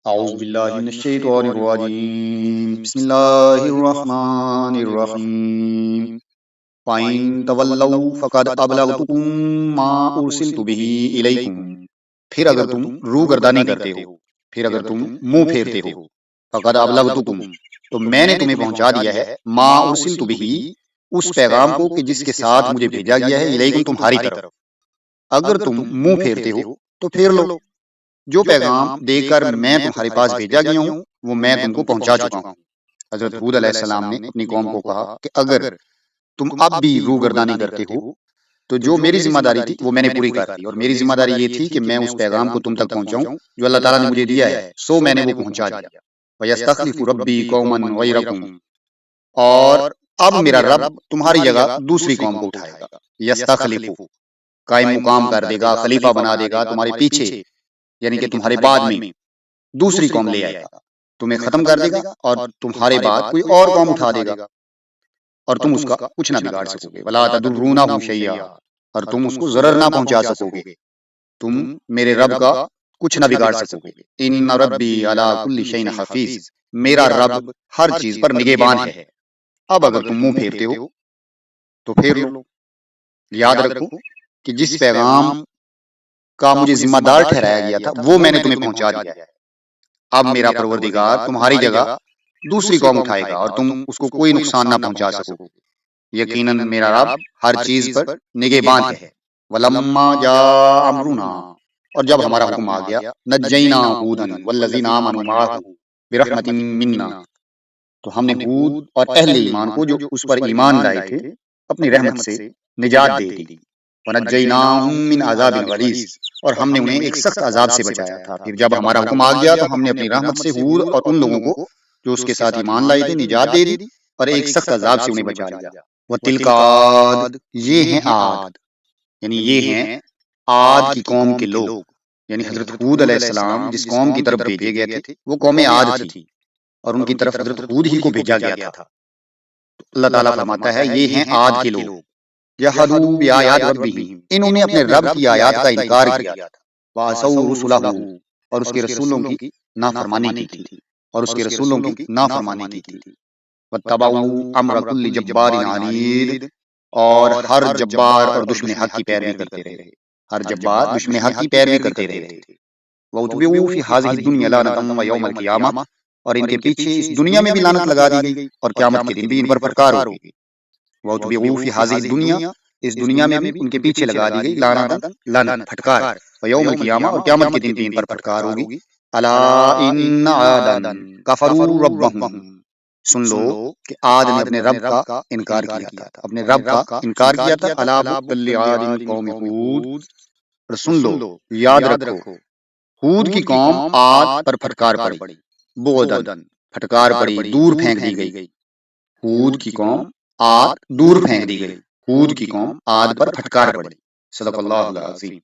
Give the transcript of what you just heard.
اعوذ باللہ من الشیطان الرجیم بسم اللہ الرحمن الرحیم فَإِن تَوَلَّوْا فَقَدْ أَبْلَغْتُكُم مَّا أُرْسِلْتُ بِهِ إِلَيْكُمْ۔ پھر اگر تم روگردانی کرتے ہو، پھر اگر تم منہ پھیرتے ہو، فَقَدْ أَبْلَغْتُكُم، تو میں نے تمہیں پہنچا دیا ہے، مَّا أُرْسِلْتُ بِهِ، اس پیغام کو کہ جس کے ساتھ مجھے بھیجا گیا ہے، إِلَيْكُمْ تمہاری طرف۔ اگر تم منہ پھیرتے ہو تو پھیر لو، جو پیغام دے کر میں تمہارے پاس بھیجا گیا ہوں وہ میں تم کو پہنچا چکا ہوں۔ حضرت ہود علیہ السلام نے اپنی قوم کو کہا کہ اگر تم اب بھی روگردانی کرتے ہو تو جو میری ذمہ داری تھی وہ میں نے پوری کر دی، اور میری ذمہ داری یہ تھی کہ میں اس پیغام کو تم تک پہنچاؤں جو اللہ تعالیٰ نے مجھے دیا ہے، سو میں نے وہ پہنچا دیا۔ وَيَسْتَخْلِفُ رَبِّي قَوْمًا غَيْرَكُمْ، اور اب میرا رب تمہاری جگہ دوسری قوم کو اٹھائے گا۔ یستخلف، قائم مقام کر دے گا، خلیفہ بنا دے گا تمہارے پیچھے، یعنی کہ تمہارے بعد میں دوسری قوم لے آئے گا، تمہیں ختم کر دے گا اور تمہارے بعد کوئی اور قوم اٹھا دے گا اور تم اس کا کچھ نہ بگاڑ سکو گے۔ وَلَا تَضُرُّونَهُ شَيْئًا، اور تم اس کو ضرر نہ پہنچا سکو گے، تم میرے رب کا کچھ نہ بگاڑ سکو گے۔ ان ربی علی کل شیء حفیظ، میرا رب ہر چیز پر نگہبان ہے۔ اب اگر تم منہ پھیرتے ہو تو پھیر لو، یاد رکھو کہ جس پیغام کا مجھے ذمہ دار ٹھہرایا گیا تھا وہ میں نے تمہیں پہنچا دیا ہے۔ اب میرا پروردگار تمہاری جگہ دوسری قوم اٹھائے گا اور تم اس کو کوئی نقصان نہ پہنچا سکو گے۔ یقیناً میرا رب ہر چیز پر نگہبان ہے۔ وَلَمَّا جَاءَ أَمْرُنَا، اور جب ہمارا حکم آ گیا، نَجَّيْنَا هُودًا وَالَّذِينَ آمَنُوا مَعَهُ بِرَحْمَةٍ مِّنَّا، تو ہم نے ہود اور اہل ایمان کو جو اس پر ایمان لائے تھے اپنی رحمت سے نجات دے دی۔ وَنَجَّيْنَاهُم مِّنْ عَذَابٍ غَلِيظٍ، اور ہم نے انہیں ایک سخت عذاب سے بچایا تھا۔ پھر جب ہمارا حکم آ گیا تو ہم نے اپنی رحمت سے ہود اور ان لوگوں کو جو اس کے ساتھ ایمان لائے تھے نجات دے دی اور ایک سخت عذاب سے انہیں بچا لیا۔ وَتِلْکَ عاد، یہ ہیں عاد، یعنی یہ ہیں عاد کی قوم کے لوگ، یعنی حضرت ہود علیہ السلام جس قوم کی طرف بھیجے گئے تھے وہ قوم عاد تھی اور ان کی طرف حضرت ہود ہی کو بھیجا گیا تھا۔ اللہ تعالیٰ فرماتا ہے یہ ہیں عاد کے لوگ، جحدوا بآیات ربہم، انہوں نے اپنے رب کی آیات کا انکار کیا تھا، وعصوا رسلہ، اور اس کے رسولوں کی نافرمانی کی تھی، اور اس کے رسولوں کی نافرمانی کی تھی۔ واتبعوا امر کل جبار عنید، اور ہر جبار اور دشمن حق کی پیروی کرتے رہے، ہر جبار دشمن حق کی پیروی کرتے رہے۔ واتبعوا فی ہذہ الدنیا لعنۃ ویوم القیامہ، اور ان کے پیچھے اس دنیا میں بھی لعنت لگا دی گئی اور قیامت کے دن بھی ان پر پھٹکار ہوگی۔ وَأُتْبِعُوا فِي هَذِهِ الدُّنْيَا، اس دنیا میں بھی ان کے پیچھے لگا دی گئی لعنتاً، لعنت، پھٹکار، وَيَوْمَ الْقِيَامَةِ، اور قیامت کے دن بھی ان پر پھٹکار ہوگی۔ أَلَا إِنَّ عَادًا كَفَرُوا رَبَّهُمْ، سن لو کہ عاد نے اپنے رب کا انکار کیا تھا، اپنے رب کا انکار کیا تھا۔ أَلَا بُعْدًا لِعَادٍ قَوْمِ هُود، اور سن لو، یاد رکھو، ہود کی قوم عاد پر پھٹکار پڑی، بعدًا، پھٹکار پڑی، دور پھینک دی گئی۔ ہود کی قوم عاد دور پھینک دی گئی، ہود کی قوم عاد پر پھٹکار پڑی۔ صدق اللہ العظیم۔